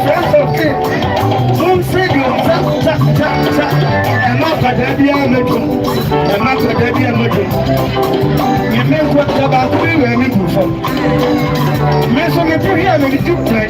Friends of king. Don't say you I'm not a daddy, I'm not a daddy, I'm not. You make what about we were able for. Mason, you put here and you do play.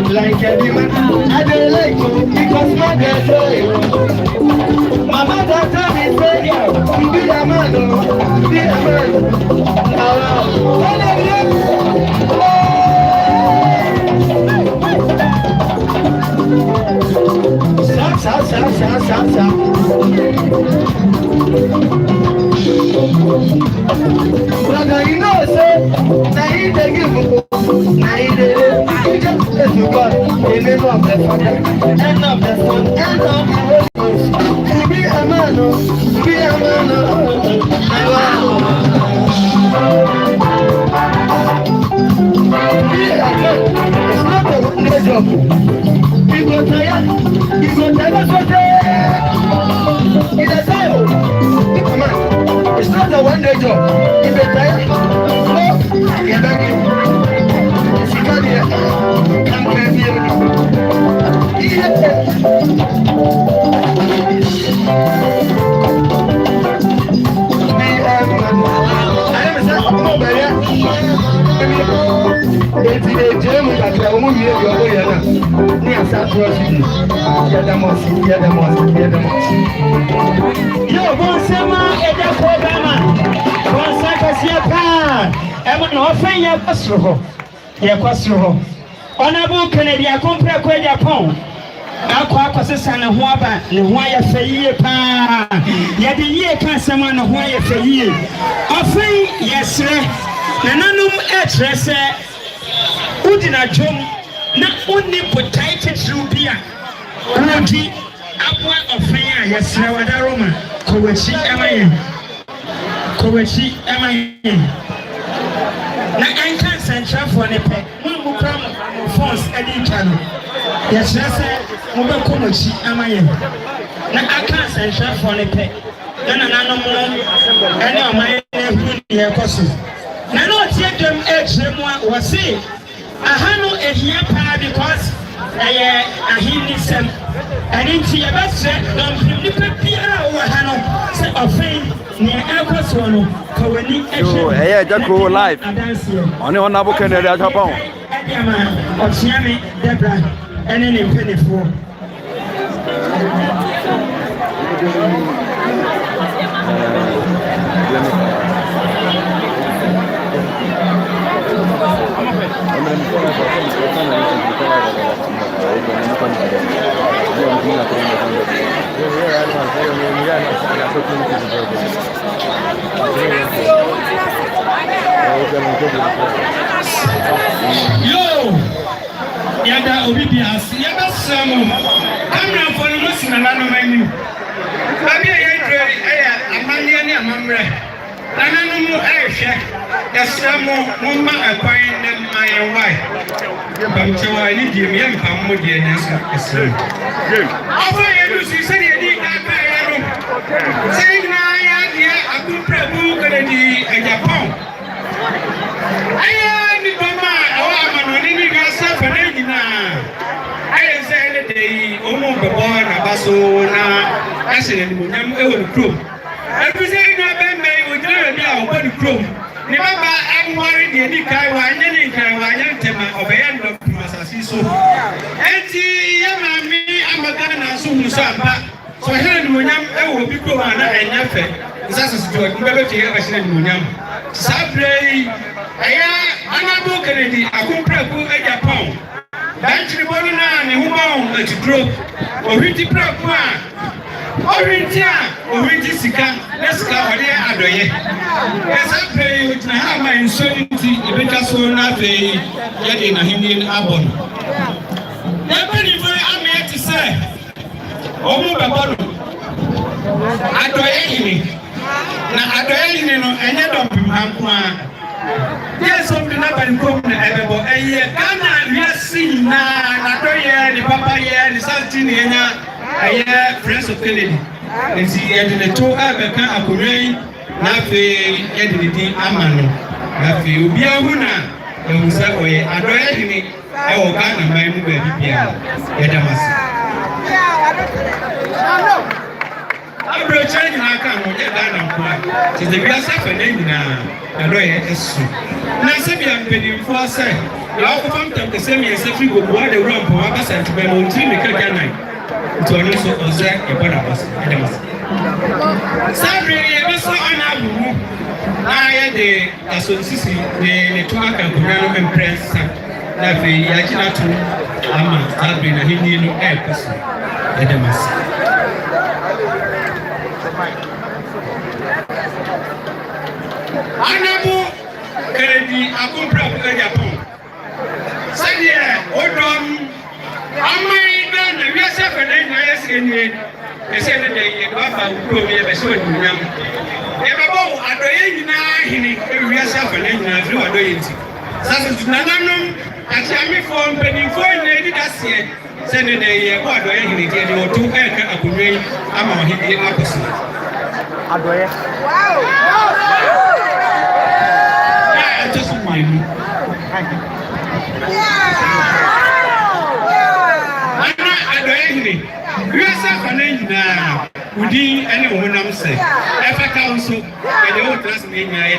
Like every man, I don't like you because my girl say my mother tell me say be a man, be a brother, you know say now he dey give now he dey to God, in the name of the Father, and of the Son, and of the Holy Ghost. Be a man, be a man, be a man. It's not a one-day job. You go tired, you go tired for day. It's a time. Be a man. It's not a one-day job. You go tired, no, you're back in. Honorable Kennedy akompre kwa Japan akwa akwasesa ne ho aba ne ho ayefeyie pa ye de yie ka sema ne ho ayefeyie afei yesre nananum etrese udina dwom na onni potato trubia odi abwa afei a yesre wadaroma kowachi amaye na anka central for ne pe phones edit channel. Yes, sir. Mobile commerce amaye. Na aka central for ne pe. Na no mo. Ene o mai hu ye koso. Na no tie dem mu was say ahano ehia pa because ahini sem. And nti ye bese don nipa bia wo hano say ofin ne akoso no kawani ehia. Jacko live. Oni Honorable Kennedy Japan. Ochiami Debra and any penny for Yo, yada obibias, yada samo. Kamera for the most in a land of menu. Baby, I amania ni amamre. Nananumu aisha. Yasamo mumma acquiring them my wife. Bamchawa ni Jimmy Pamudi and Yasa. Over you see, said you saying I could prove a Japan. I am Mama, I got suffering. I said the Omo Babana Basona, accident with them over the crew. I was saying that may we don't know what the crew. Remember, I'm worried the Kaiwa and Kaiwa Tema of the end of Masasiso. And me, I'm a Ghana soon, so I heard Munyam will be going and nothing. That's a story. Never to hear a Munyam. Sabre, Honorable Kennedy, I could prepare a Japan. That's the one who won't to grow. Or Rinty Prapa, or Rinty Sika, let's go there. As I pray with my hammer and certainty, the better so not yet in a Indian album. Never I'm here to say, oh, Babano, I do anything. Now, I don't know, and I don't know. Yes, something happened from the Ebebo. A year, Ghana, yes, see, now, the Papa, the Saltiniana, a year, friends of Kennedy. And see, and the two Abeka, Akure, na afei yɛde ne din ama no na afei obiara hu na ɛhu sɛ ɔyɛ adɔyɛ hene ɛwɔ Ghana man mu baabi biara yɛda m ase abrɛkyerɛ nyinaa ka no yɛ Ghana nko a nti sɛ wiase afa na nyinaa adɔyɛ ɛso na sɛbea mpanimfoɔ sɛ na ɔkɔfa mtamkɛsɛ mmiɛnsa firi gogoa de wura mpɔn abasa ntoma ma ɔntiri ne kagya nan nti ɔno nso ɔsɛ yɛbɔ no abasa yɛda m ase saa berɛ yɛbɛsɛ ɔna abubu na yɛde asonsisi ne to aka nkonnwa no mprɛnsa na afei yɛagyina to ama saa berɛ na henni no ɛɛkɔ so yɛda m ase Anabu Kennedy Akumpra Japan. Sadia Odom Amai Dan Yasef and Nayas in the same day, Papa will be a short young. Everabo Adoyina in Yasef and Nazu Adoyinti. Sassus Nananum, as Yami form penny for Lady Dacier, send a day, what do I or 2 acre of Kume among the opposite. Udi any woman say, if I counsel, and the old trust me, I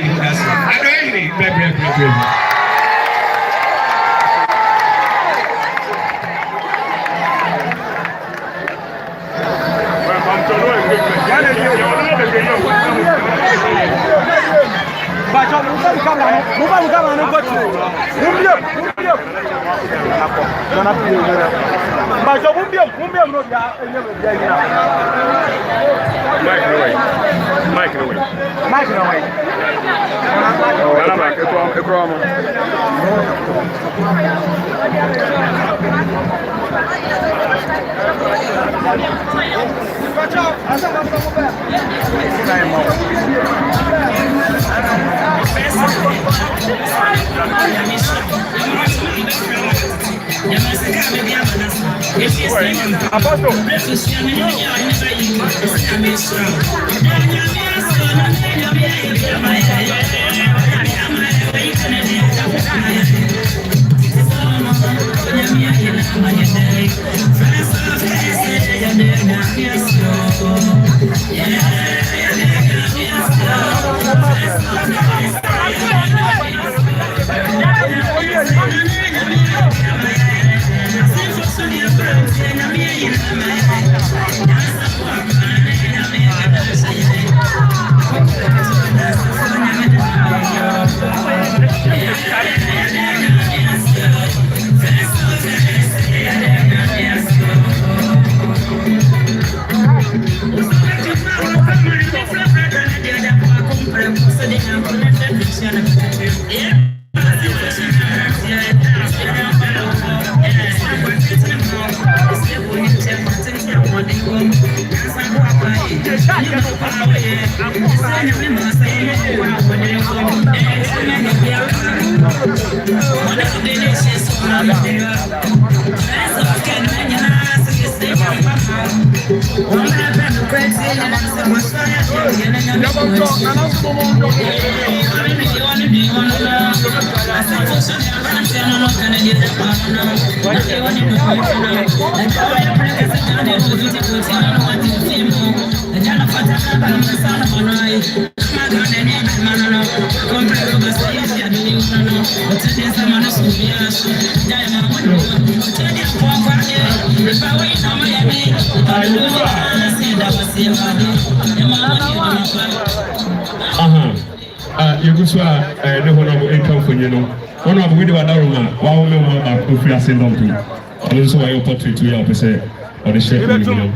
Also, I portrait to your person or the chef.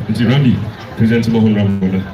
It's Randy, present to Mohun.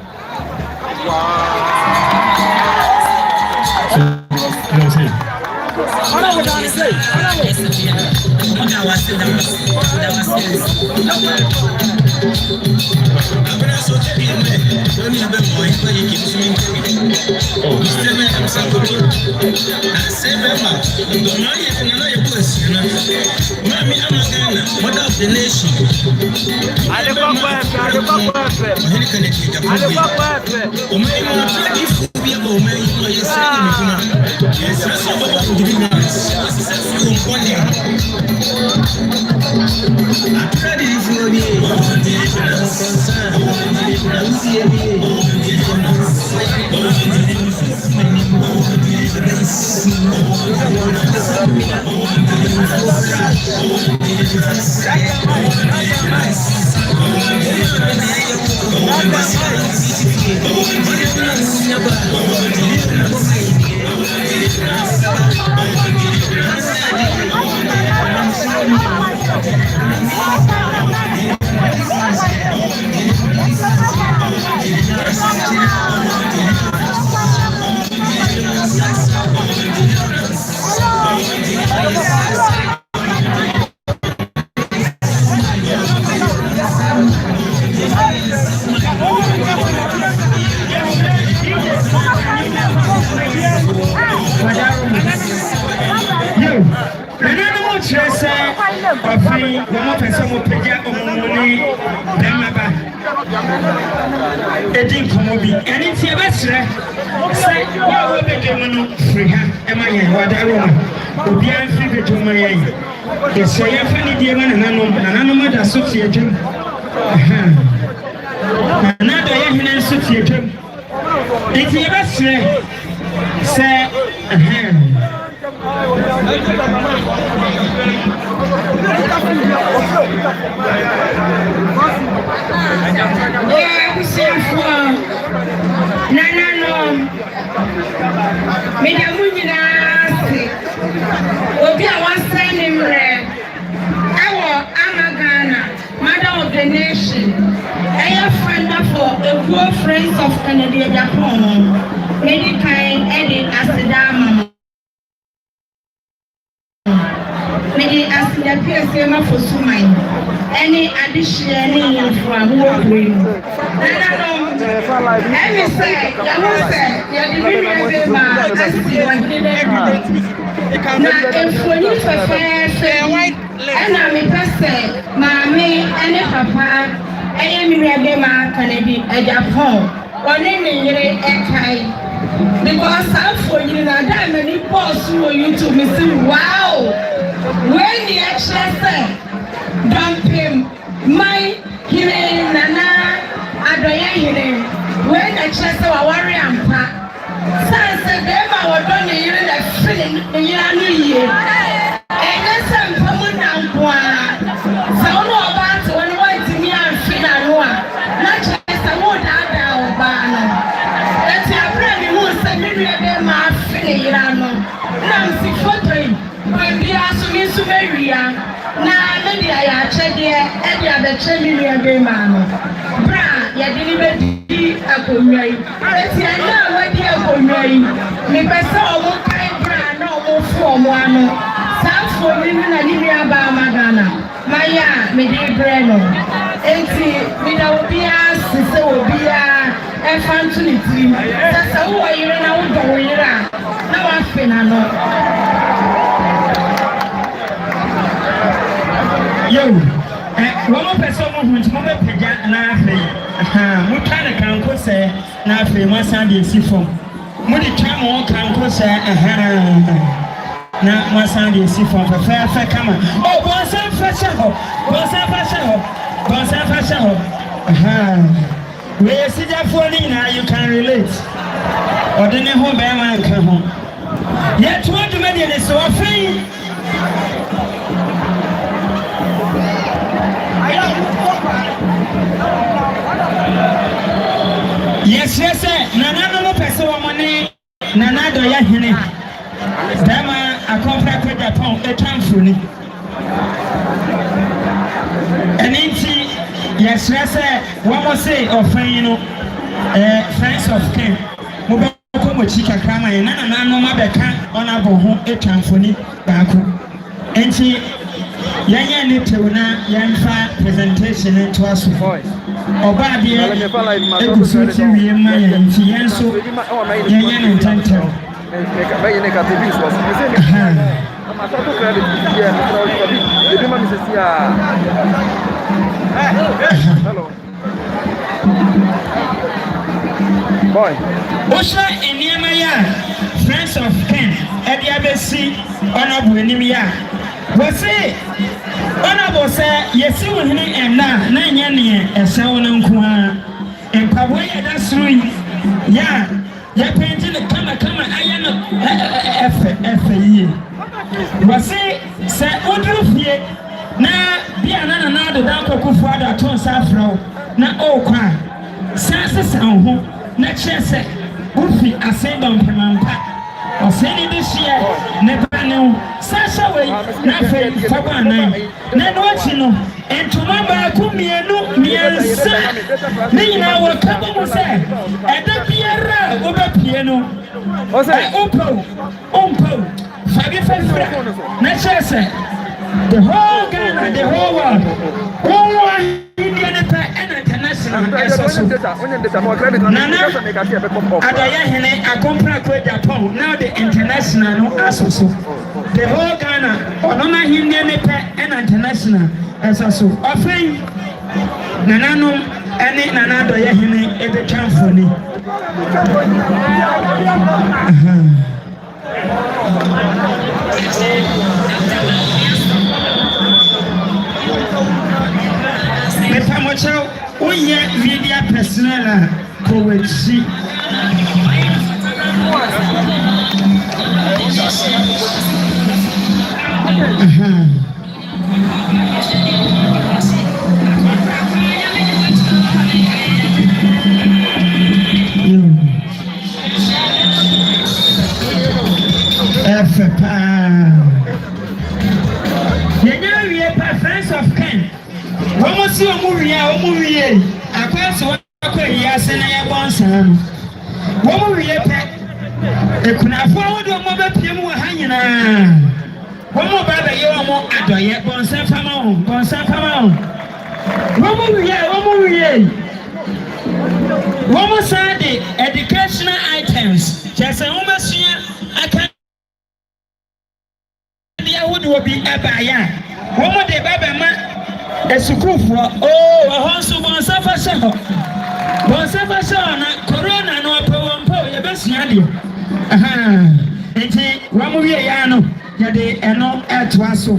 Friends of Ken. Chika Krama and Nana Noma Beka honorable home a tamphony Baku. And she Yanya Nituna Yanfa presentation to us. Obadi Egusuchi Yama and Fianso Yan and Tantel. Hello. Boy. Osha Enyamaya, Friends of Ken, Ediabesi, Honorable Enyamia. Was it Honorable say, yes, you will hear and now, Nanyani, and so on and Pawaya, that's three. Yeah, you're painting the camera, I am F.A. Was it, say, Odrufie, now, be another Danko father, Tom Safro, now, oh, cry. Sasa Sanho. Na chese ufi asendon pemampa oseni this year never know sasha way na fe fabana na no chino entuma ba ku mienu miensa ni na wo kabo mo se eda biara obapie no ompo fabi fefra na chese the whole Ghana, the whole world, all Indian and international. Nana, Adayahene, a compra with Japan, now the international associate. The whole Ghana, Onona Indian and international as also. Offering Nanano, and Nana Dayahene, every time for me. Mepamocho uye media personnel kowechi Friends of Ken. Woman see a movie, I pass what yes, and I have one son. Woman, we have could have followed your mother, Pimu hanging on. One more brother, you are more at the yet, Bonsafamon. Woman, we have woman said the educational items. Just a woman, I can't. Will be a buyer. Woman, the baby man. A school for a house of Bonsafasha. Corona, no problem, your best yadi. And say, Ramuiano, Yade, and no at Wasso.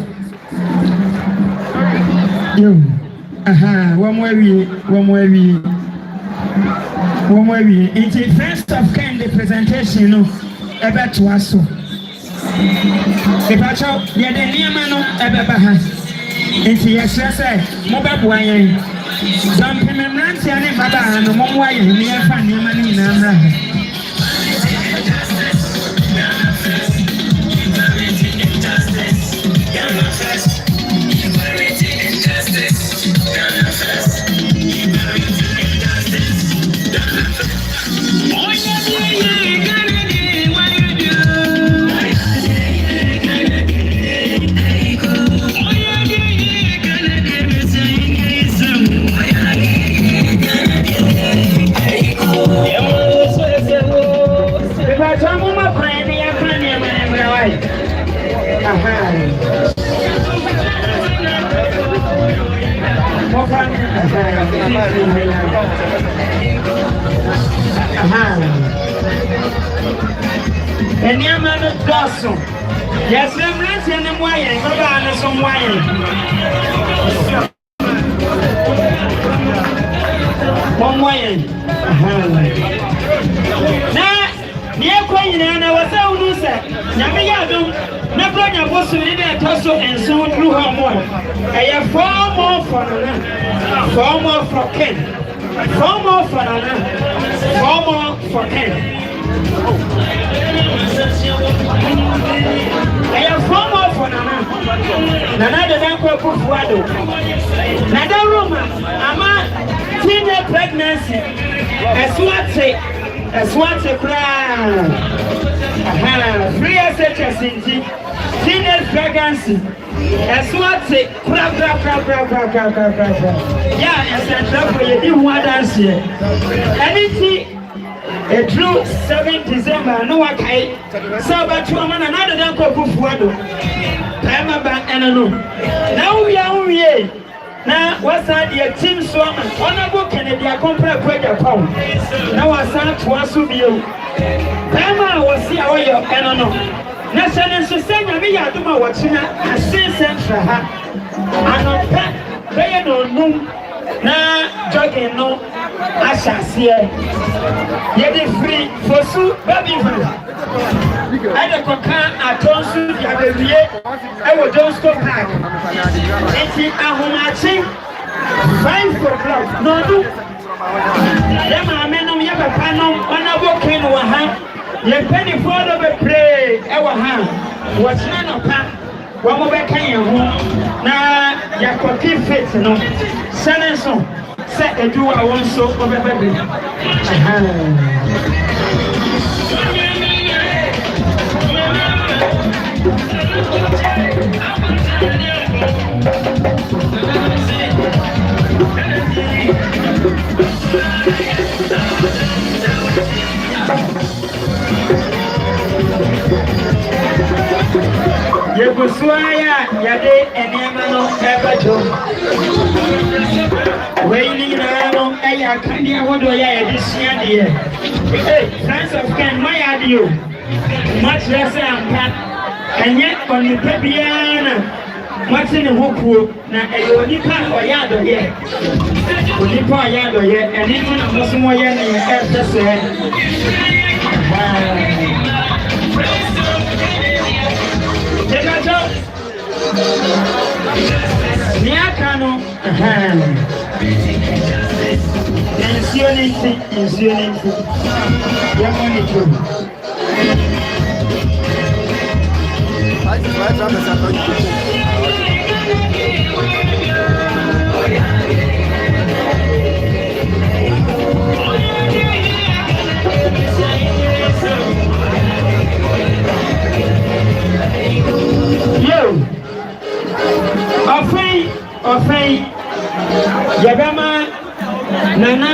One way, it's a first of kind of presentation about Wasso. The Pacho, Yade Niamano, Ababaha. Enti yesese mobabua yen zampeme mranti ane baba no momwa yen ni afa ni mani na mra And your man is Dawson. Yes, I'm not in the wire. Go down to some wire. One wire. Now, near Queen, and I was so loose. Yamiado, never was to leave a tussle and so through her more. I have 4 more for Nana, 4 more for Ken, 4 more for Nana, 4 more for Ken. I have 4 more for Nana. Nana the Danko Kufuado. Nada Roma, Ama, teenage pregnancy, a swat crown. 3 SHS in teenage pregnancy. As what say, crap. Yeah, as a trap for you, one dance here. Anything a true 7 December, no one can. So, but you are another Danko Kufuado. Time back and no. Now we are here. na wasa de team so honorable Kennedy Akompra Kwaja Pound na wasa to aso bio Bama wasi awoyo eno na sene so senya me ya duma wachina asin central ha anopa beye no num na jogging no ashasie ye dey free fosu baby van ade koka atonsu ya bewie e wo Johnstone Park enti ahomachi 5 o'clock no do ya ma menom ya papa no honorable king wa ha ye penny for the pray e wa ha wachina no pa wa mo be kan ye ho na ya koki faith no sene so se edu wa won so o be be Yeguswaya yade enemano ebajo Wailing no eya kandia wodo ya edisia de hey friends of Ken my adio much less ampa enye onipa biana matini hokuo na eyo nipa oyado ye onipa oyado ye eni na mosumo ye na efese Niakano, insurance, your money too. Yo, Ofei, Yagama, Nana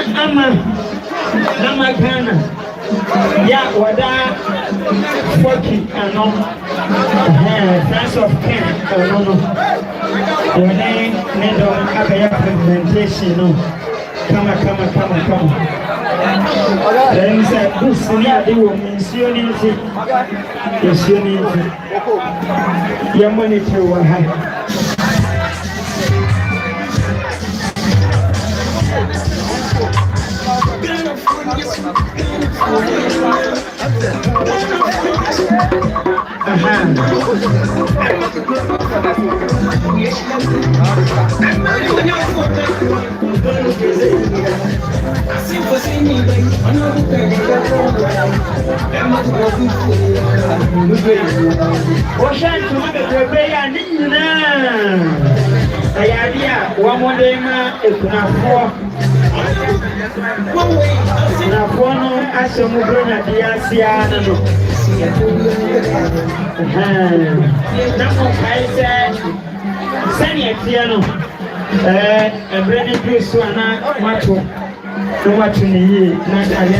Ama Ghana, Ya Wada, Forky, and no, friends of Ken, no, your name, Nedo, Abaya presentation, no, come. Then he said, Busia, they will mention your money to one high. Na fono asomugona diasia no na mo kaise sani etia no ebreni kristo ana mato no mato ni yi na ale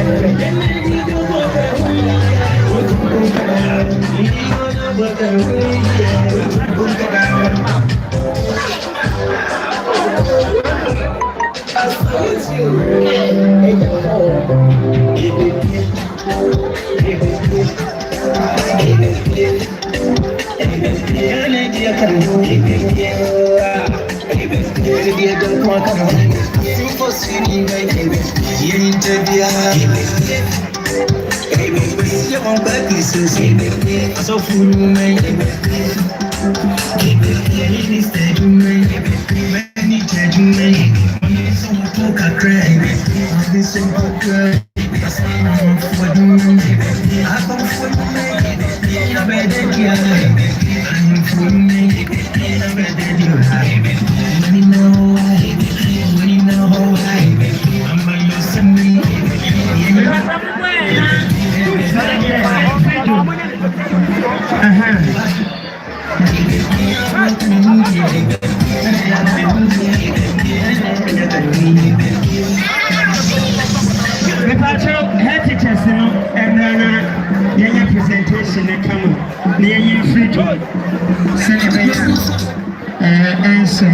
presentation come near you free to answer.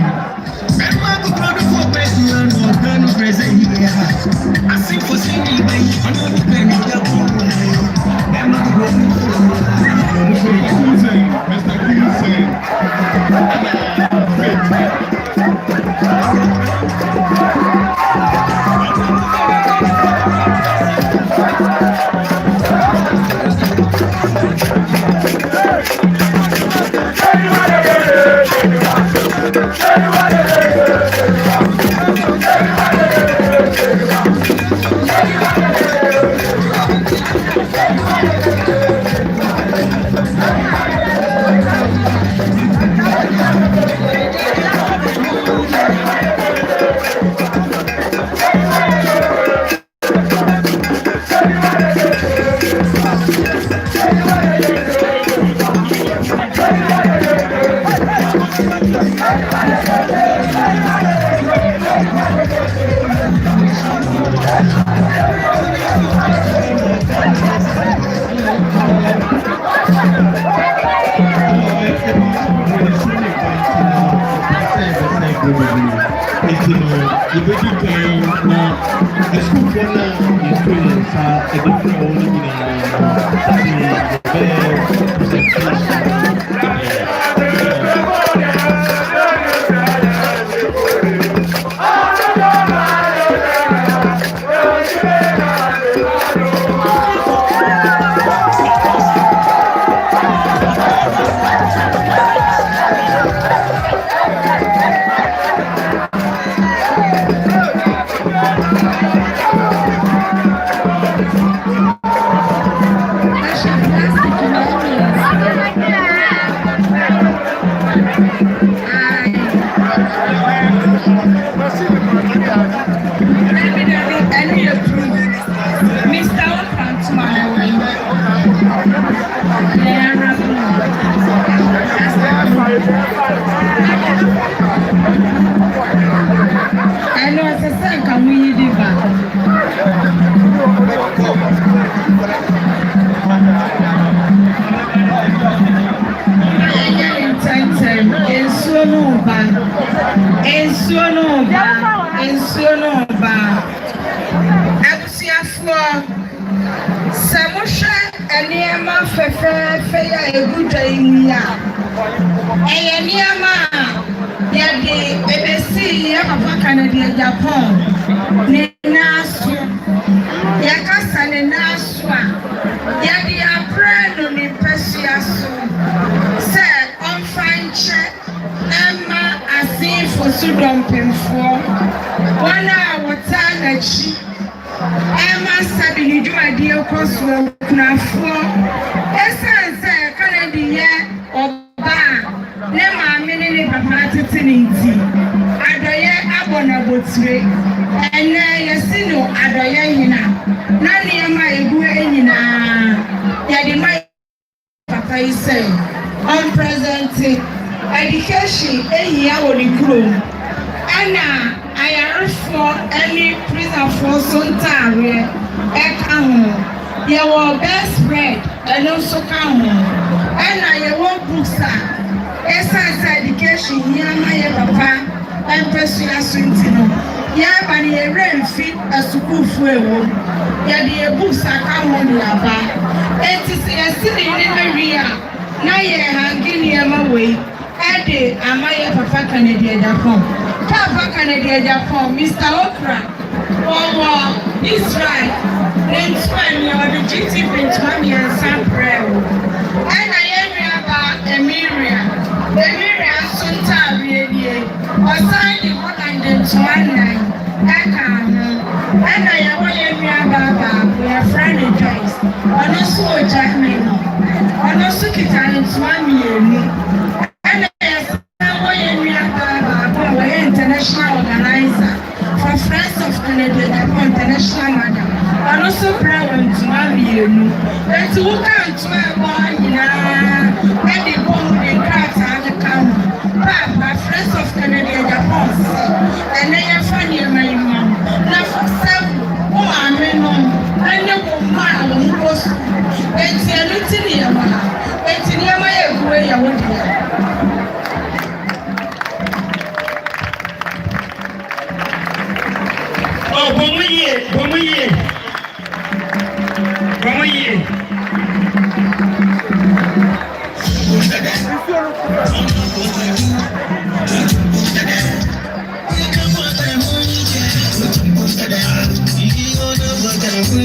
Didi.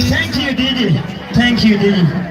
Thank you, Didi. Thank you, Didi.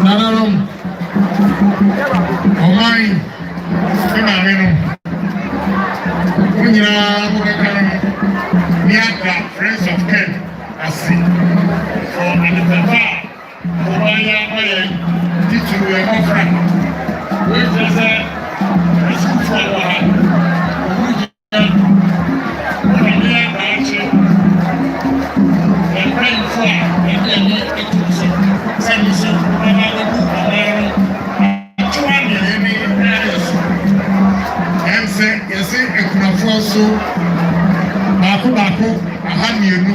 Nananom, Omain, Sinamino, Unyana, Mugakan, Niaka, Friends of Ken, Asi, for Anipapa, Omaya, Titu, and Ofra, which is a school for so baako ahamienu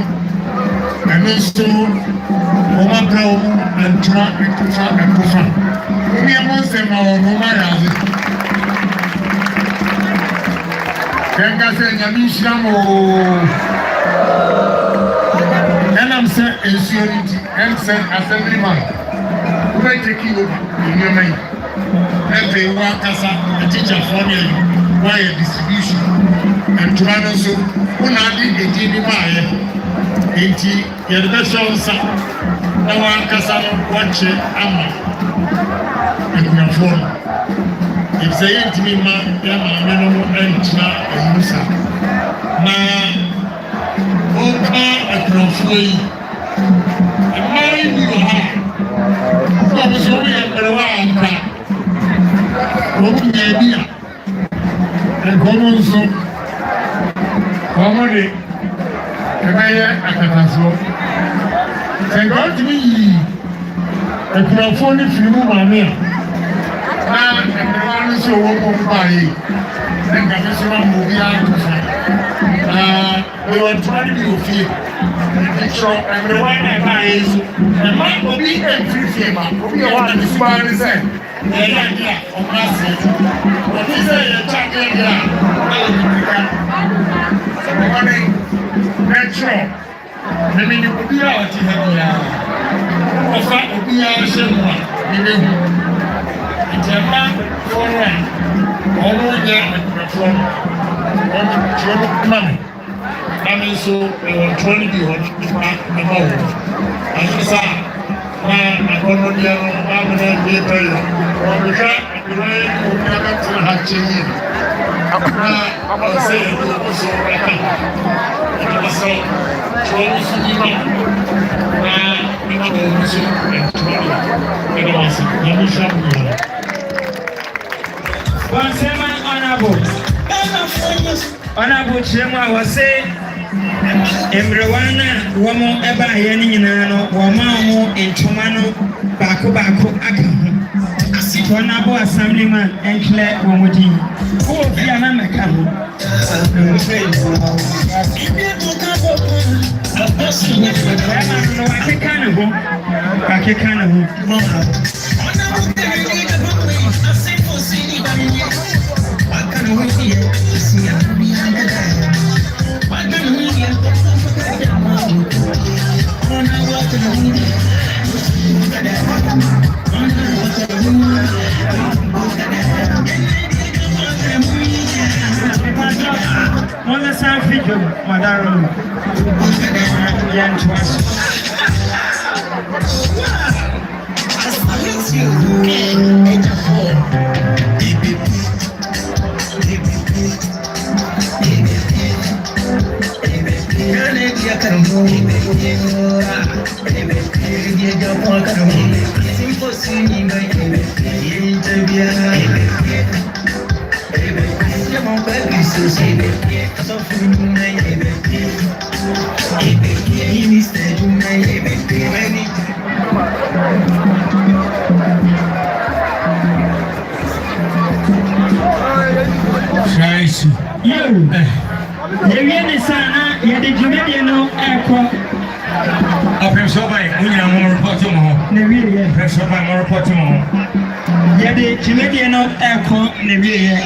ɛno nso wɔn aka wɔn ntoma ɛkofa nneɛma nsɛm a wɔn ayɛ ase kɛnka sɛ nyame nhyira mo ɛnam sɛ nsuo no nti ɛnsɛ assemblyman wobɛteki nneɛma yi ɛfei wɔakasa atikyafoɔ ne wɔayɛ distribution ntoma no nso wonade ɛdi bi maayɛ enti yɛde bɛhyɛ wo nsa na wɔankasa no wɔkyɛ ama akunafoɔ no ɛfisɛ yɛntumi ma yɛmaame no mo ɛntena ayimu sa na wɔka akunafoɔ yi mmaa yi bi wɔ ha sɛ ɔmo sɛ wɔyɛ mmerɛwa a ampa wɔn nyɛ bi a nkɔmɔ nso wɔn de ɛbɛyɛ akatasoɔ sɛ nka ɔtumi yi akurafoɔ no firi mu maame a na mmerɛwa no nso wɔn mu baayɛ na nka bɛ so ma mu obiara to fa na wɔyɛ ntoma no bi wɔ fie ebi kyerɛ mmerɛwa no a ɛbaayɛ nso ɛma obi ɛmfiri fie ma obi a wɔn a ne sumaa ne sɛ ɛyɛ ade a ɔmo ase wɔte sɛ yɛ kyakɛ deɛ a na wɔde nika wɔde ɛkyerɛ mɛmi ne obiara a ɔte ha biara wɔfa obiara hyɛ mu a ne bɛhu nti ɛma wɔn a wɔn nyɛ akurafoɔ no wɔn kyerɛ no ma me na me nso ɛwɔ ntoro no bi hɔ nipa ɛma wɔn ɛno saa na akɔnɔ deɛ no amena bie bɛyɛ wɔbɛhwɛ akuraɛ ne obi abɛtena ha kyɛ yie na ɔsɛ yɛde ɔbɔ so ɛka ɛna sɛ kyerɛ no so bi ma na ɛma wɔn nso ɛntoro no ɛna wɔse na mehyɛ mo yɛ Bonsema honorable kyerɛ a wɔse mmerewa no a wɔn ɛbaayɛ no nyinaa no wɔn a wɔn ntoma no baako aka ho honorable assemblyman ɛnkyerɛ wɔn din wɔwɔ fie a na mmɛka ho ɛma no wakeka ne ho Mona Safi Job, Madaro, Yan Twas. Yeviene sana yede jumedi no eko Professor Bay unyina mo report mo ne wiye Professor Bay mo report mo yede jumedi no eko ne wiye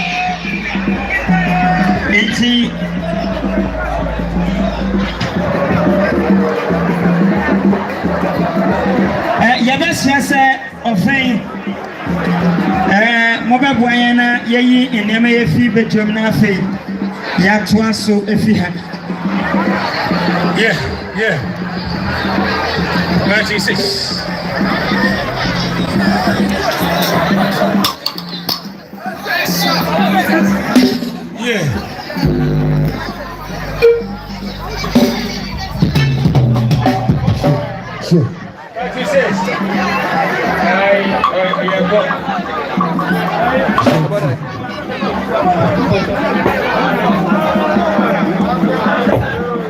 enti yaba siasa ofin mo ba boyan na yeyi enema ye fi bedrom na afei ya toa so efi ha Yeah 96 Yeah Sure 96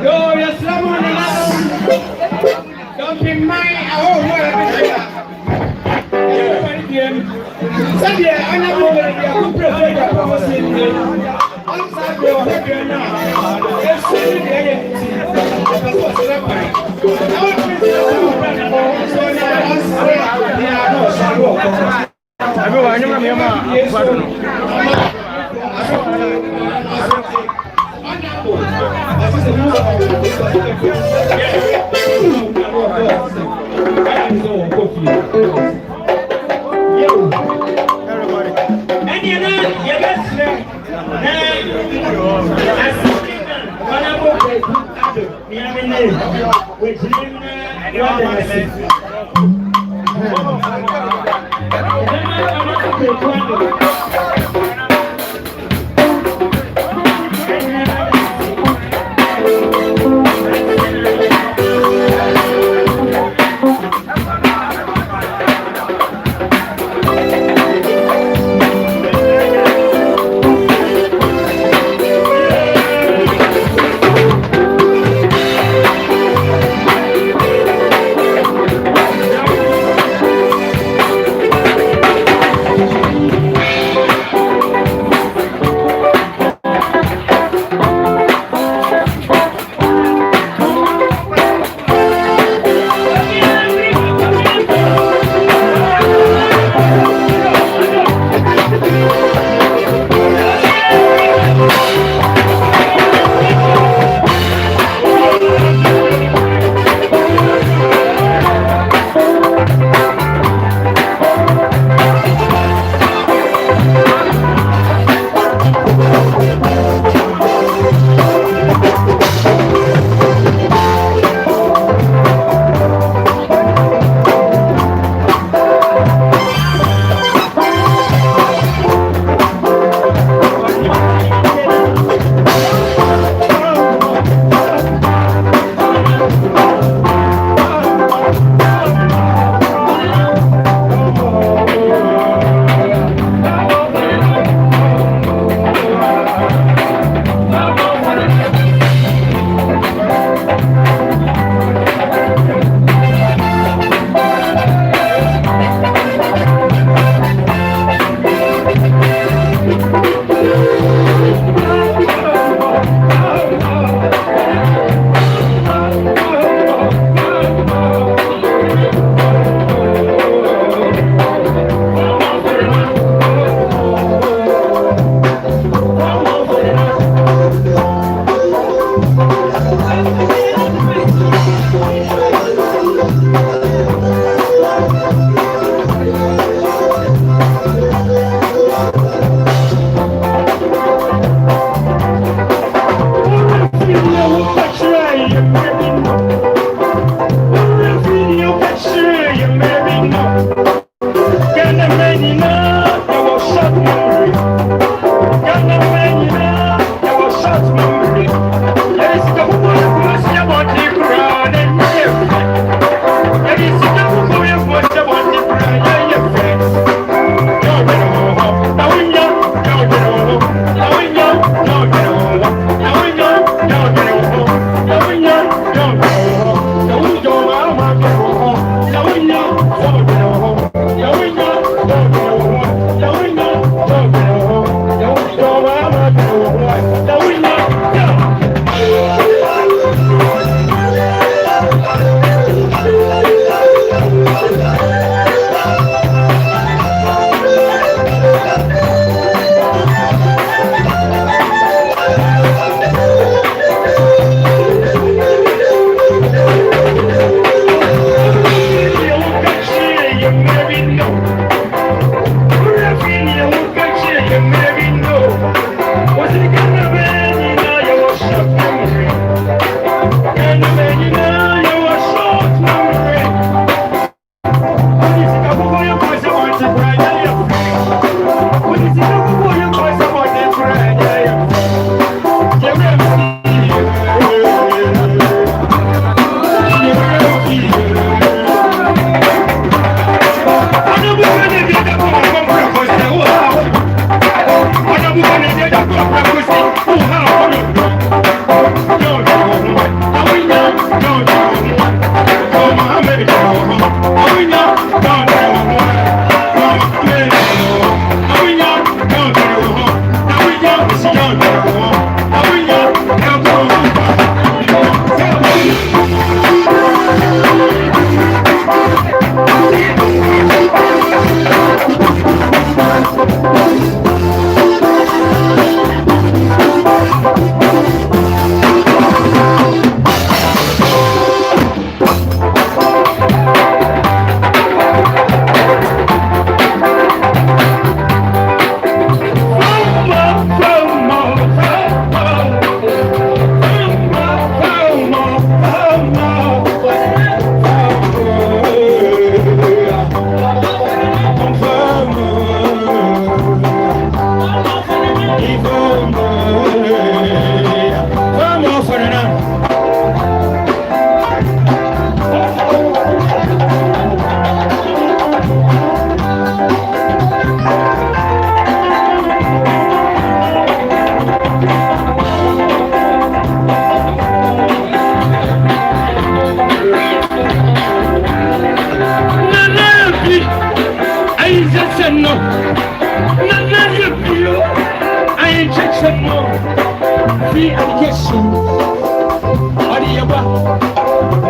Yo, yes, someone don't be mine. Oh, what a bit. Sunday, I'm not going to be a good professor. I'm sorry, I'm here now. Yes,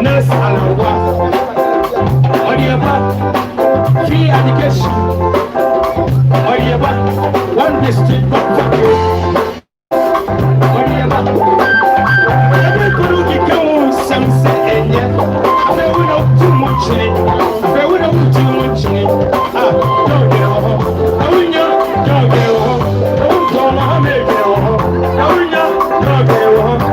nurse alawa Oriaba free education Oriaba one district one factory Oriaba every guru can something enye they will not too much they will not too much don't get off don't get off don't make it off don't get off don't get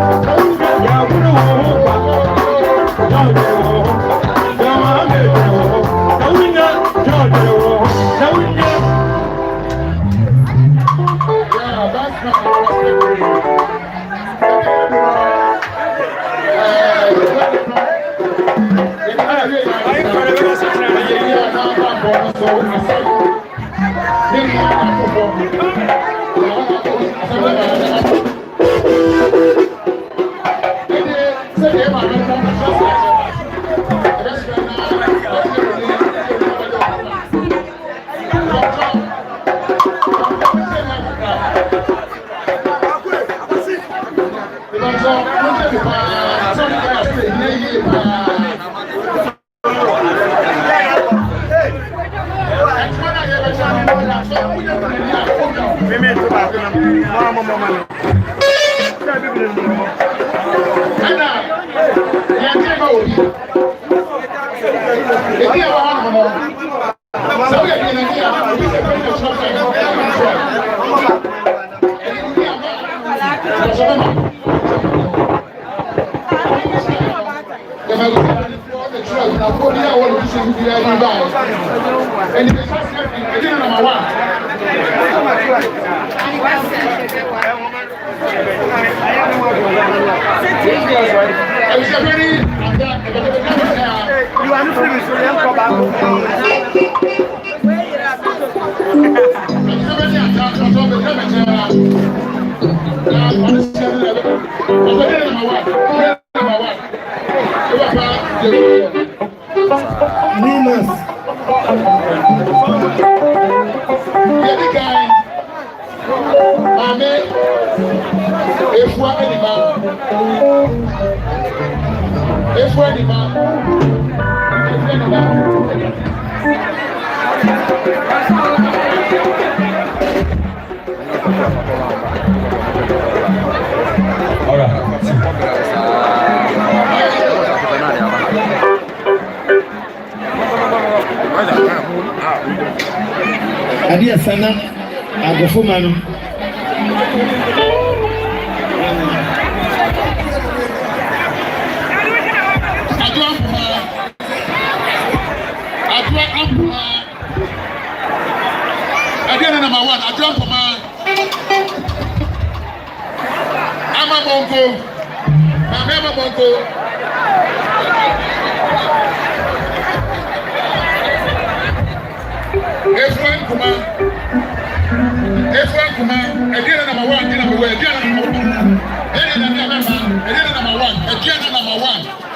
Adia sana agofuma no Adia number 1 Adwa Poma Ama Bongo Mama Bongo Efran Kuma Adia number 1 Adia number 1 Adia number 1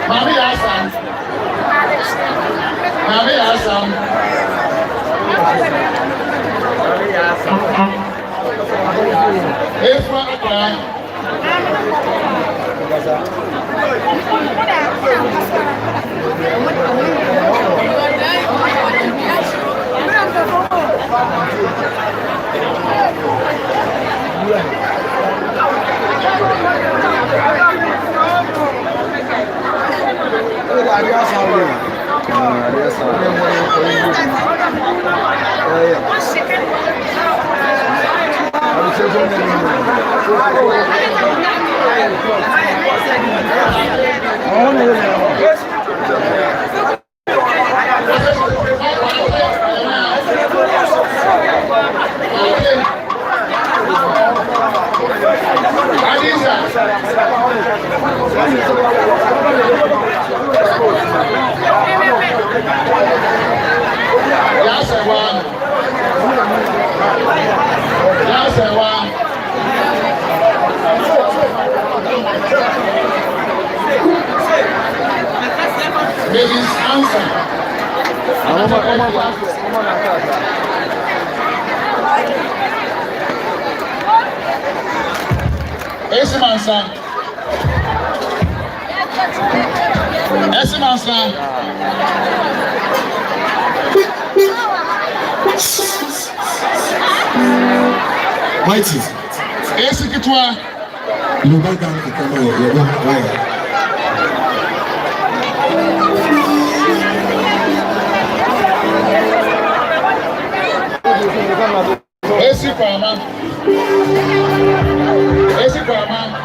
Mami Hassan. Mami Hassan. Efra Akra. Mighty. Esse que tu é. Não vai dar que também. Vai. Esse forma. Esse forma.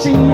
That's a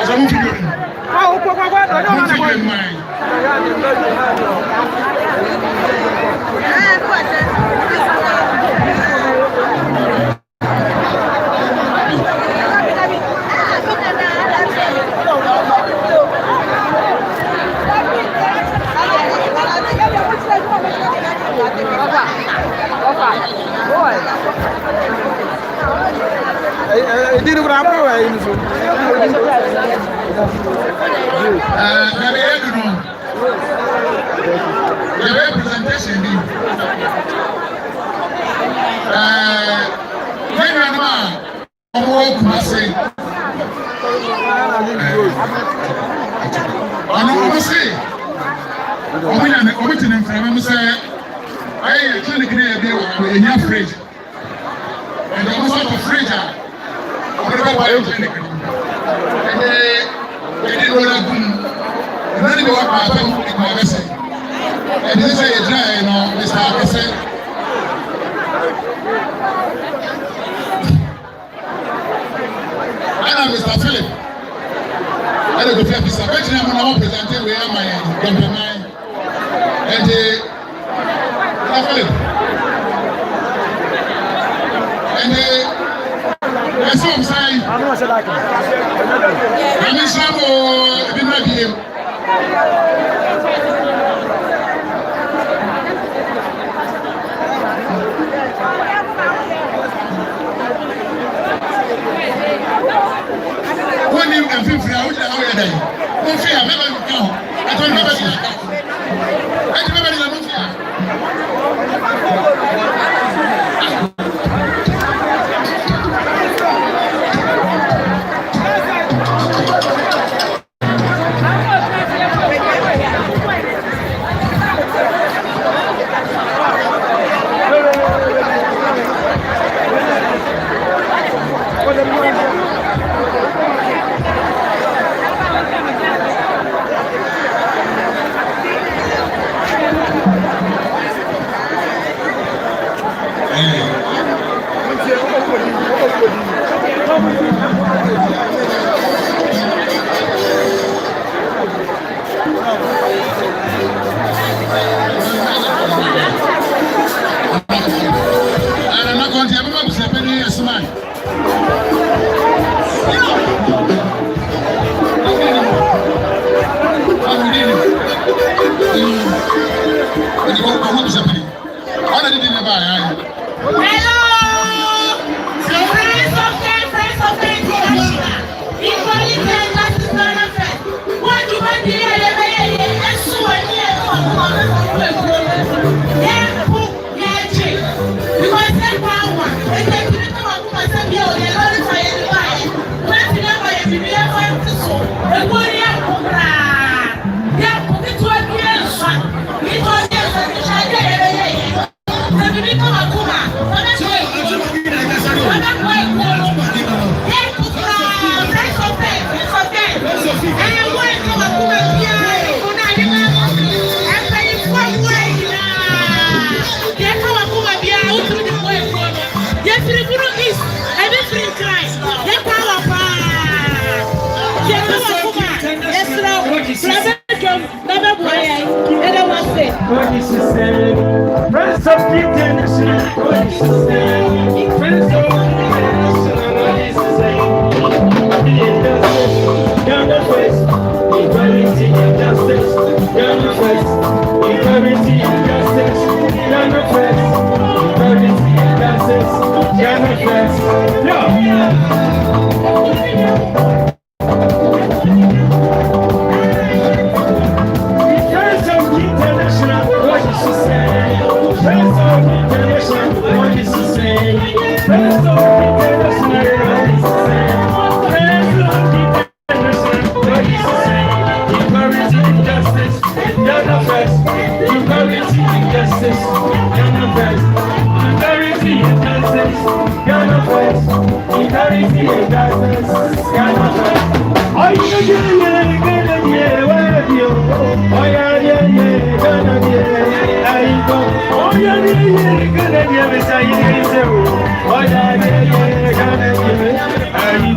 Some video. Oh, what? I don't know. Did what I'm doing. Representation. Mr. Philip, I don't know if I'm presenting where am I? And Philip, and that's what I'm saying. I know what you like. I'm in some when you can feel free, I would have a day. Don't fear, never go. I don't know what you I remember the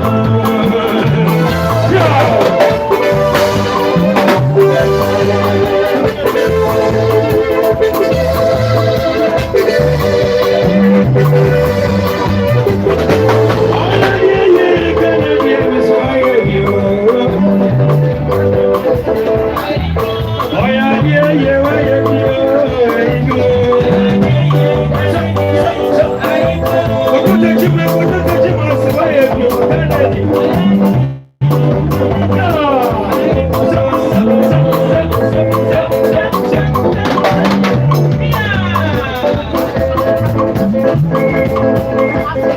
Oh, Oh.